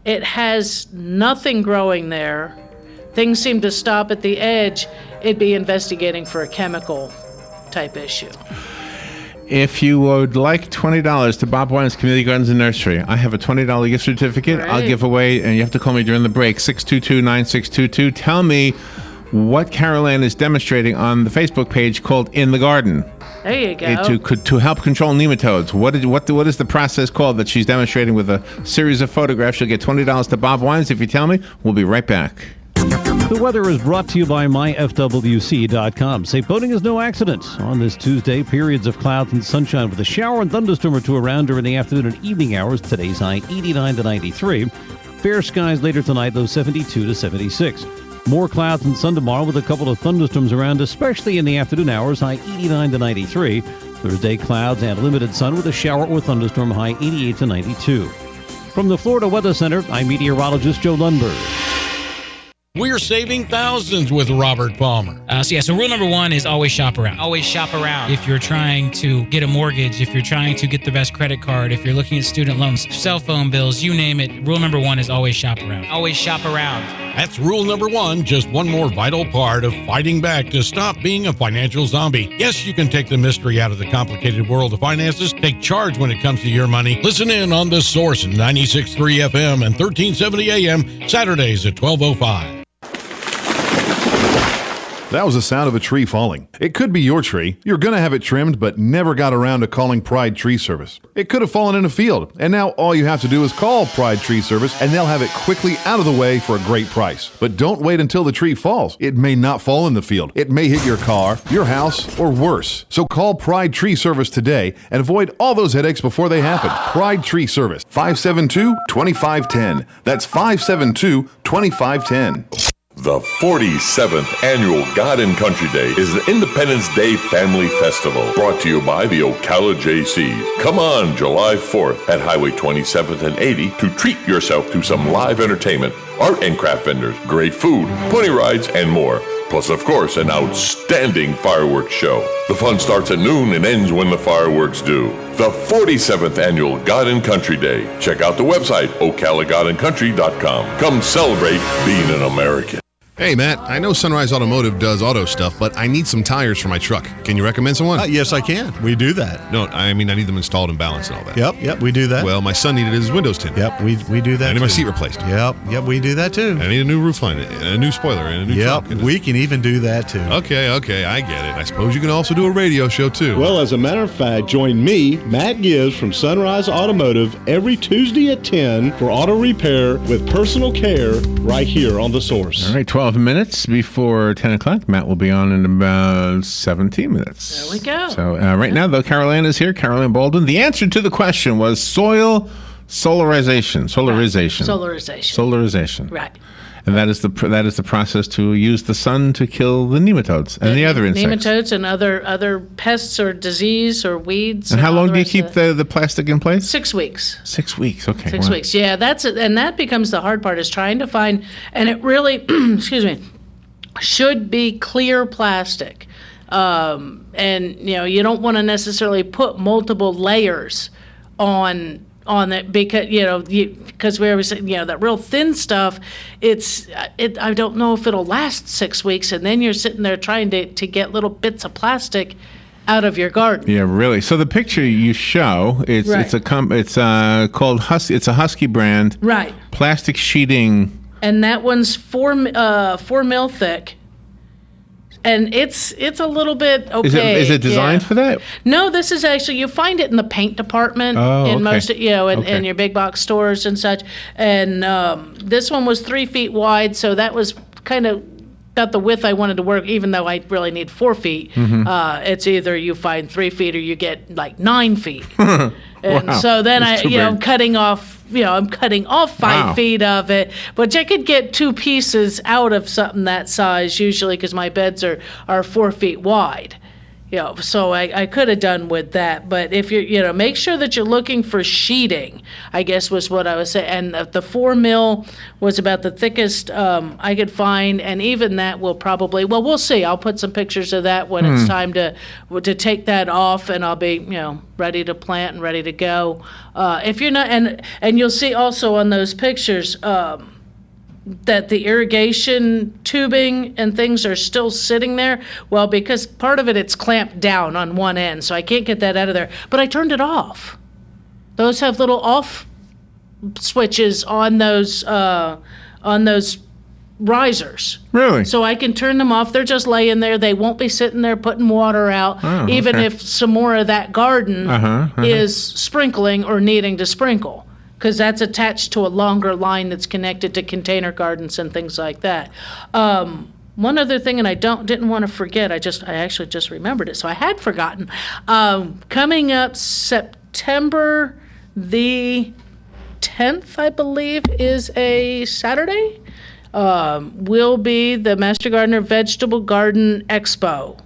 it has nothing growing there. Things seem to stop at the edge. It'd be investigating for a chemical type issue. If you would like $20 to Bob Wine's Community Gardens and Nursery, I have a $20 gift certificate I'll give away, and you have to call me during the break, 622-9622. Tell me what Carol Ann is demonstrating on the Facebook page called In the Garden. There you go. To help control nematodes. What is the process called that she's demonstrating with a series of photographs? You'll get $20 to Bob Wines if you tell me. We'll be right back. The weather is brought to you by myfwc.com. Safe boating is no accident. On this Tuesday, periods of clouds and sunshine with a shower and thunderstorm or two around during the afternoon and evening hours. Today's high 89 to 93. Fair skies later tonight, low 72 to 76. More clouds and sun tomorrow with a couple of thunderstorms around, especially in the afternoon hours, high 89 to 93. Thursday, clouds and limited sun with a shower or thunderstorm, high 88 to 92. From the Florida Weather Center, I'm meteorologist Joe Lundberg. We're saving thousands with Robert Palmer. So rule number one is always shop around. Always shop around. If you're trying to get a mortgage, if you're trying to get the best credit card, if you're looking at student loans, cell phone bills, you name it, rule number one is always shop around. Always shop around. That's rule number one, just one more vital part of fighting back to stop being a financial zombie. Yes, you can take the mystery out of the complicated world of finances. Take charge when it comes to your money. Listen in on The Source, 96.3 FM and 1370 AM, Saturdays at 12:05. That was the sound of a tree falling. It could be your tree. You're going to have it trimmed, but never got around to calling Pride Tree Service. It could have fallen in a field, and now all you have to do is call Pride Tree Service, and they'll have it quickly out of the way for a great price. But don't wait until the tree falls. It may not fall in the field. It may hit your car, your house, or worse. So call Pride Tree Service today and avoid all those headaches before they happen. Pride Tree Service, 572-2510. That's 572-2510. The 47th Annual God and Country Day is the Independence Day Family Festival, brought to you by the Ocala JCs. Come on July 4th at Highway 27th and 80 to treat yourself to some live entertainment, art and craft vendors, great food, pony rides, and more. Plus, of course, an outstanding fireworks show. The fun starts at noon and ends when the fireworks do. The 47th Annual God and Country Day. Check out the website, ocalagodandcountry.com. Come celebrate being an American. Hey, Matt, I know Sunrise Automotive does auto stuff, but I need some tires for my truck. Can you recommend someone? Yes, I can. We do that. No, I mean, I need them installed and balanced and all that. Yep, we do that. Well, my son needed his windows tinted. Yep, we do that. I need my seat replaced. Yep, we do that too. I need a new roof line, a new spoiler, and a new truck. Yep, we can even do that too. Okay, I get it. I suppose you can also do a radio show too. Well, as a matter of fact, join me, Matt Gibbs from Sunrise Automotive, every Tuesday at 10 for auto repair with personal care right here on The Source. All right, 12 minutes before 10 o'clock. Matt will be on in about 17 minutes. There we go. So right now, though, Carol Ann is here, Carol Ann Baldwin. The answer to the question was solarization. Right. And that is the process to use the sun to kill the nematodes and the other insects. Nematodes and other pests or disease or weeds. And how long do you keep the plastic in place? 6 weeks. 6 weeks, okay. 6 weeks, yeah. That's it. And that becomes the hard part, is trying to find, and it really, excuse me, should be clear plastic. And, you don't want to necessarily put multiple layers on it, because we always say, that real thin stuff, I don't know if it'll last 6 weeks, and then you're sitting there trying to get little bits of plastic out of your garden. Yeah, really. So the picture you show, it's called Husky. It's a Husky brand. Right. Plastic sheeting. And that one's 4 mil thick. And it's a little bit opaque. Is it designed for that? No, this is actually, you find it in the paint department in most, in your big box stores and such. And this one was 3 feet wide, so that was kind of got the width I wanted to work, even though I really need 4 feet. Mm-hmm. It's either you find 3 feet or you get like 9 feet. And wow. So then I'm cutting off 5 feet of it, but I could get 2 pieces out of something that size usually, because my beds are 4 feet wide. So I could have done with that. But if you're, make sure that you're looking for sheeting, I guess was what I was saying. And the 4 mil was about the thickest I could find. And even that will probably, well, we'll see. I'll put some pictures of that when it's time to take that off, and I'll be, ready to plant and ready to go. If you're not, and you'll see also on those pictures, that the irrigation tubing and things are still sitting there. Well, because part of it's clamped down on one end, so I can't get that out of there. But I turned it off. Those have little off switches on those risers. Really? So I can turn them off. They're just laying there. They won't be sitting there putting water out, even if some more of that garden is sprinkling or needing to sprinkle, because that's attached to a longer line that's connected to container gardens and things like that. One other thing, and I didn't want to forget, I actually just remembered it, so I had forgotten. Coming up September the 10th, I believe, is a Saturday, will be the Master Gardener Vegetable Garden Expo.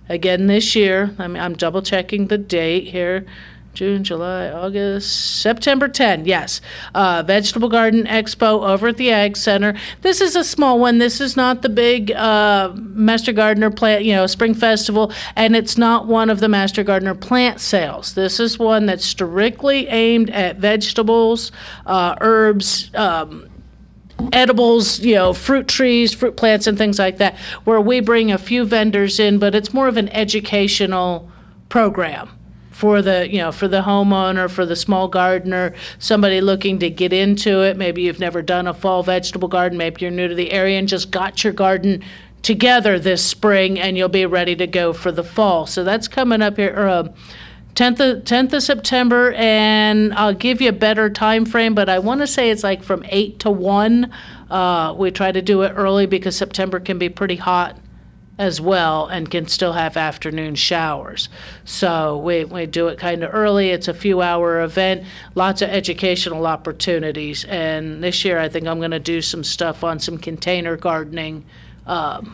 Again this year. I'm double checking the date here. June, July, August, September 10, yes. Vegetable Garden Expo over at the Ag Center. This is a small one. This is not the big Master Gardener plant, Spring Festival, and it's not one of the Master Gardener plant sales. This is one that's strictly aimed at vegetables, herbs, edibles, fruit trees, fruit plants, and things like that, where we bring a few vendors in, but it's more of an educational program for the homeowner, for the small gardener, somebody looking to get into it. Maybe you've never done a fall vegetable garden. Maybe you're new to the area and just got your garden together this spring, and you'll be ready to go for the fall. So that's coming up here, 10th of September, and I'll give you a better time frame, but I want to say it's like from 8 to 1. We try to do it early because September can be pretty hot as well and can still have afternoon showers. So we do it kind of early. It's a few-hour event, lots of educational opportunities. And this year I think I'm going to do some stuff on some container gardening and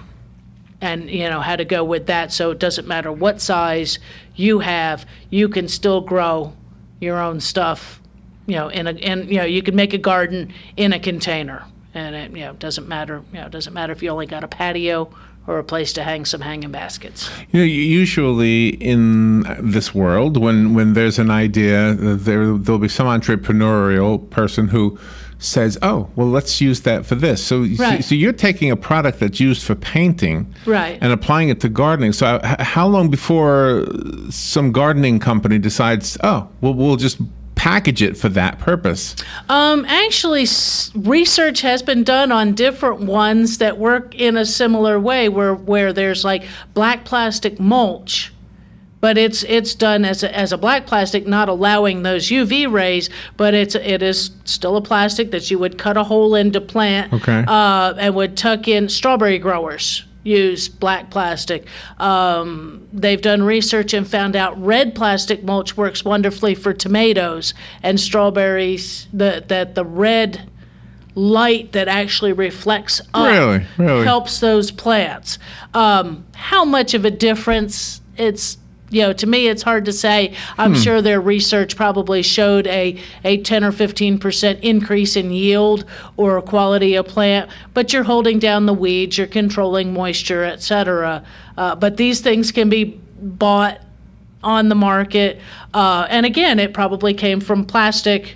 how to go with that, so it doesn't matter what size you have, you can still grow your own stuff, you can make a garden in a container. And it doesn't matter if you only got a patio or a place to hang some hanging baskets. Usually in this world, when there's an idea, there'll be some entrepreneurial person who says, "Oh, well, let's use that for this." So you're taking a product that's used for painting, and applying it to gardening. So how long before some gardening company decides, "Oh, well, we'll just package it for that purpose"? Actually, research has been done on different ones that work in a similar way, where there's like black plastic mulch, but it's done as a black plastic, not allowing those UV rays, but it is still a plastic that you would cut a hole in to plant, and would tuck in. Strawberry growers use black plastic. They've done research and found out red plastic mulch works wonderfully for tomatoes and strawberries, that the red light that actually reflects up really helps those plants. How much of a difference? It's to me, it's hard to say. I'm sure their research probably showed a 10 or 15% increase in yield or quality of plant, but you're holding down the weeds, you're controlling moisture, et cetera. But these things can be bought on the market. And again, it probably came from plastic,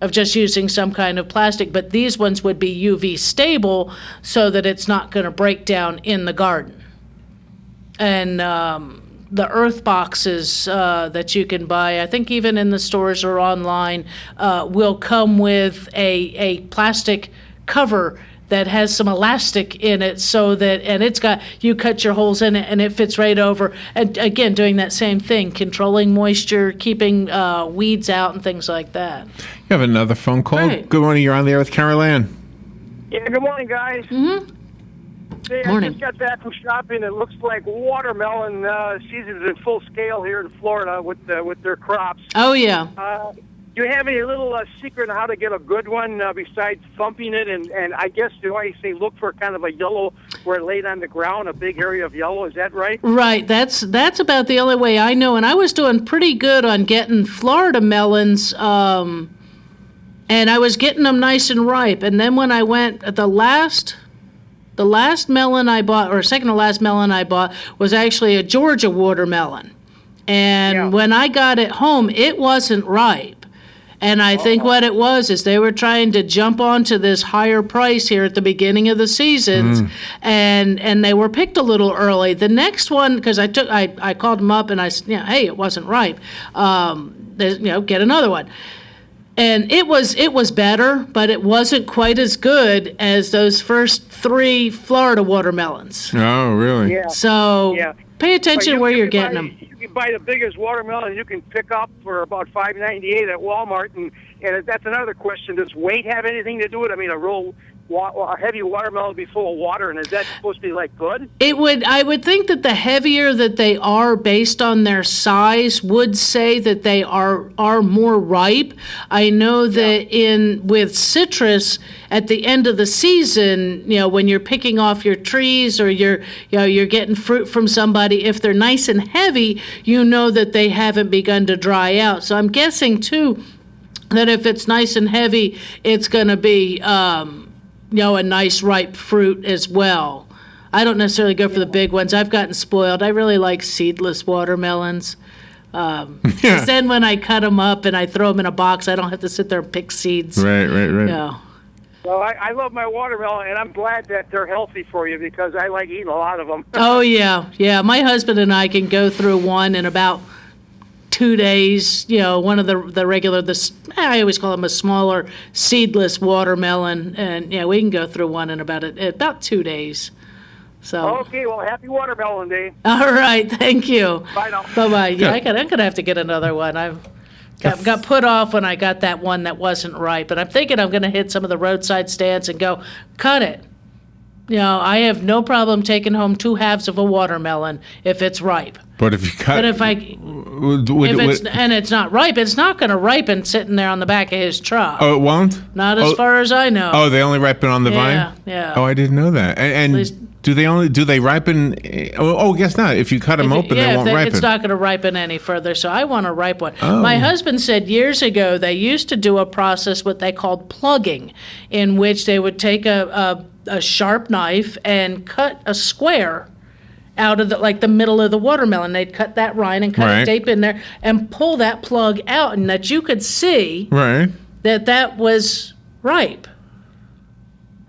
of just using some kind of plastic, but these ones would be UV stable so that it's not going to break down in the garden. And the earth boxes that you can buy, I think even in the stores or online, will come with a plastic cover that has some elastic in it, so that, and you cut your holes in it and it fits right over. And again, doing that same thing, controlling moisture, keeping weeds out and things like that. You have another phone call. Right. Good morning. You're on the air with Carol Ann. Yeah, good morning, guys. Hey, I just got back from shopping. It looks like watermelon season's in full scale here in Florida with their crops. Oh, yeah. Do you have any little secret on how to get a good one besides thumping it? And I guess, do I say look for kind of a yellow where it laid on the ground, a big area of yellow? Is that right? Right. That's about the only way I know. And I was doing pretty good on getting Florida melons, and I was getting them nice and ripe. And then when I went, the last melon I bought, or second to last melon I bought, was actually a Georgia watermelon. And when I got it home, it wasn't ripe. And I think what it was is they were trying to jump onto this higher price here at the beginning of the seasons, and they were picked a little early. The next one, because I called them up and I said, hey, it wasn't ripe. Get another one. And it was better, but it wasn't quite as good as those first 3 Florida watermelons. Oh, really? Yeah. So pay attention to where you're getting them. You can buy the biggest watermelon you can pick up for about $5.98 at Walmart, and that's another question. Does weight have anything to do with it? I mean, a heavy watermelon would be full of water, and is that supposed to be like good? I would think that the heavier that they are based on their size would say that they are more ripe. I know that with citrus at the end of the season, when you're picking off your trees or you're getting fruit from somebody, if they're nice and heavy, you know that they haven't begun to dry out. So I'm guessing too that if it's nice and heavy, it's going to be a nice ripe fruit as well. I don't necessarily go for the big ones. I've gotten spoiled. I really like seedless watermelons. 'Cause then when I cut them up and I throw them in a box, I don't have to sit there and pick seeds. Right. Yeah. Well, I love my watermelon, and I'm glad that they're healthy for you because I like eating a lot of them. Oh, yeah. My husband and I can go through one in about 2 days. One of the regular, I always call them a smaller seedless watermelon, and we can go through one in about 2 days. So. Okay, well, happy Watermelon Day. All right, thank you. Bye now. Bye-bye. Yeah, I'm gonna have to get another one. I've got put off when I got that one that wasn't ripe, but I'm thinking I'm gonna hit some of the roadside stands and go cut it. I have no problem taking home 2 halves of a watermelon if it's ripe. But if you cut, and it's not ripe, it's not going to ripen sitting there on the back of his truck. Oh, it won't? Not as far as I know. Oh, they only ripen on the vine? Yeah. Oh, I didn't know that. And do they ripen? Oh, I guess not. If you cut them open, they won't ripen. It's not going to ripen any further. So I want a ripe one. Oh. My husband said years ago they used to do a process what they called plugging, in which they would take a sharp knife and cut a square out of the middle of the watermelon. They'd cut that rind and cut it deep in there and pull that plug out, and that you could see that was ripe.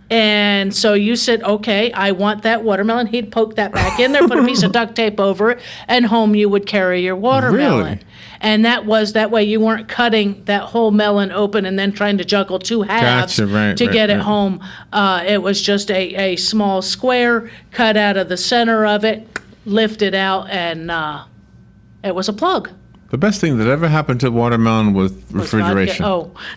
And so you said, okay, I want that watermelon. He'd poke that back in there, put a piece of duct tape over it, and home you would carry your watermelon. Really? And that way you weren't cutting that whole melon open and then trying to juggle 2 halves to get it home. It was just a small square cut out of the center of it, lifted out, and it was a plug. The best thing that ever happened to watermelon was refrigeration.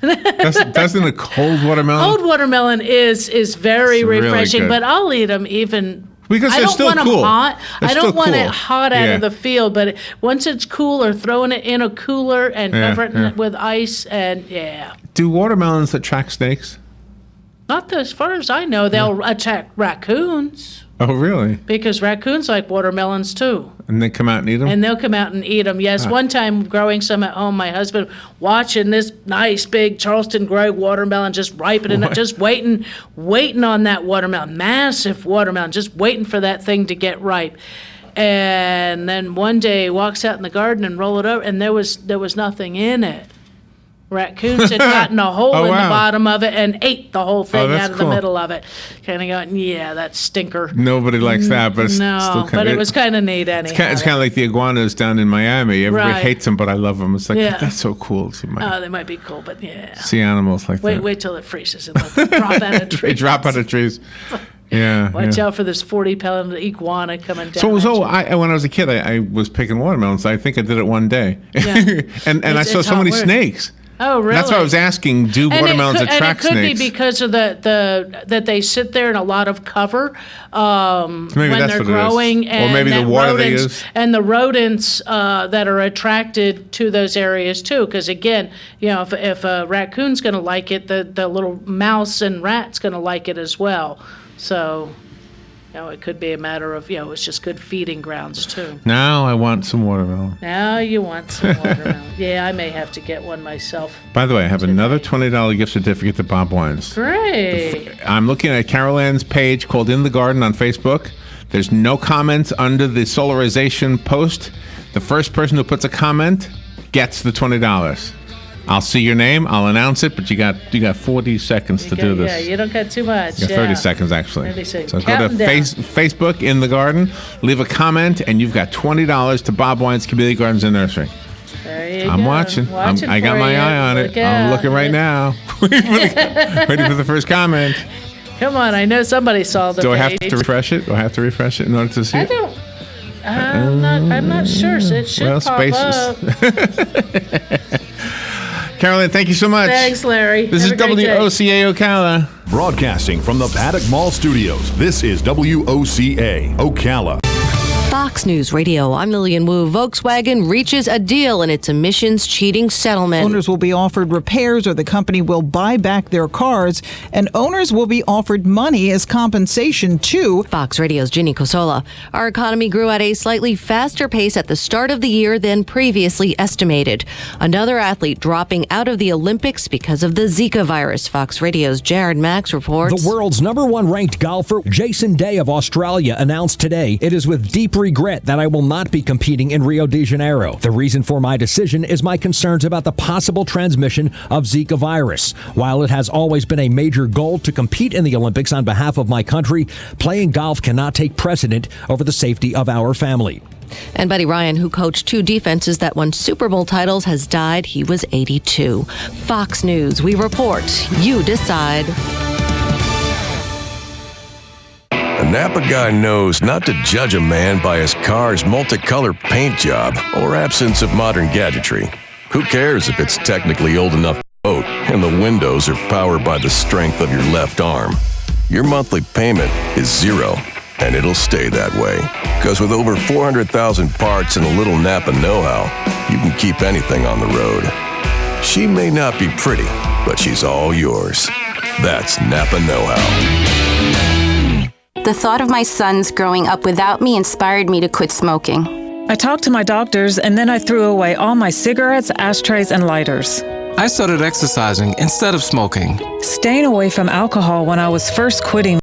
Doesn't a cold watermelon? Cold watermelon is very refreshing, really but I'll eat them even. Because I they're don't still want cool. them hot. They're I don't still want it cool. hot out of the field, but once it's cool, or throwing it in a cooler and covering it with ice, and Do watermelons attract snakes? Not as far as I know. They'll attack raccoons. Oh, really? Because raccoons like watermelons too. And they come out and eat them? And they'll come out and eat them. Yes, one time growing some at home, my husband watching this nice big Charleston Gray watermelon just ripening, just waiting on that watermelon, massive watermelon, just waiting for that thing to get ripe. And then one day he walks out in the garden and roll it over, and there was nothing in it. Raccoons had gotten a hole in the bottom of it and ate the whole thing out of the middle of it. Kind of going, that stinker. Nobody likes that, but it's still kind it was kind of neat anyhow. It's kind of like the iguanas down in Miami. Everybody hates them, but I love them. It's like, that's so cool. They might be cool, but see animals like that. Wait till it freezes and let them drop out of trees. They drop out of trees. Yeah. Watch out for this 40-pound iguana coming down. So when I was a kid, I was picking watermelons. I think I did it one day. Yeah. and I saw so many snakes. Oh, really? That's what I was asking. Do watermelons attract snakes? And it could be because of that they sit there in a lot of cover when they're growing, or maybe the water they use, and the rodents that are attracted to those areas too. Because again, if a raccoon's going to like it, the little mouse and rat's going to like it as well. So. It could be a matter of, it's just good feeding grounds, too. Now I want some watermelon. Now you want some watermelon. Yeah, I may have to get one myself. By the way, I have another $20 gift certificate to Bob Wine's. Great. I'm looking at Carol Ann's page called In the Garden on Facebook. There's no comments under the solarization post. The first person who puts a comment gets the $20. I'll see your name. I'll announce it, but you got 40 seconds to do this. Yeah, you don't got too much. You got 30 seconds, actually. 30 seconds. So go to Facebook, In the Garden, leave a comment, and you've got $20 to Bob Wine's Community Gardens and Nursery. There you go. I'm watching. I got my eye on it. I'm looking right now. Waiting for the first comment. Come on, I know somebody saw the page. Do I have to refresh it? Do I have to refresh it in order to see it? I'm not sure. So it should pop up. Carolyn, thank you so much. Thanks, Larry. This is WOCA Ocala. Broadcasting from the Paddock Mall Studios, this is WOCA Ocala. Fox News Radio, I'm Lillian Wu. Volkswagen reaches a deal in its emissions cheating settlement. Owners will be offered repairs or the company will buy back their cars, and owners will be offered money as compensation too. Fox Radio's Ginny Cosola. Our economy grew at a slightly faster pace at the start of the year than previously estimated. Another athlete dropping out of the Olympics because of the Zika virus. Fox Radio's Jared Max reports. The world's #1 ranked golfer, Jason Day of Australia, announced today, "It is with deep regret that I will not be competing in Rio de Janeiro. The reason for my decision is my concerns about the possible transmission of Zika virus. While it has always been a major goal to compete in the Olympics on behalf of my country, playing golf cannot take precedent over the safety of our family." And Buddy Ryan, who coached 2 defenses that won Super Bowl titles, has died. He was 82. Fox News, we report. You decide. A Napa guy knows not to judge a man by his car's multicolor paint job or absence of modern gadgetry. Who cares if it's technically old enough to vote and the windows are powered by the strength of your left arm? Your monthly payment is $0, and it'll stay that way. Because with over 400,000 parts and a little Napa know-how, you can keep anything on the road. She may not be pretty, but she's all yours. That's Napa know-how. The thought of my sons growing up without me inspired me to quit smoking. I talked to my doctors, and then I threw away all my cigarettes, ashtrays, and lighters. I started exercising instead of smoking. Staying away from alcohol when I was first quitting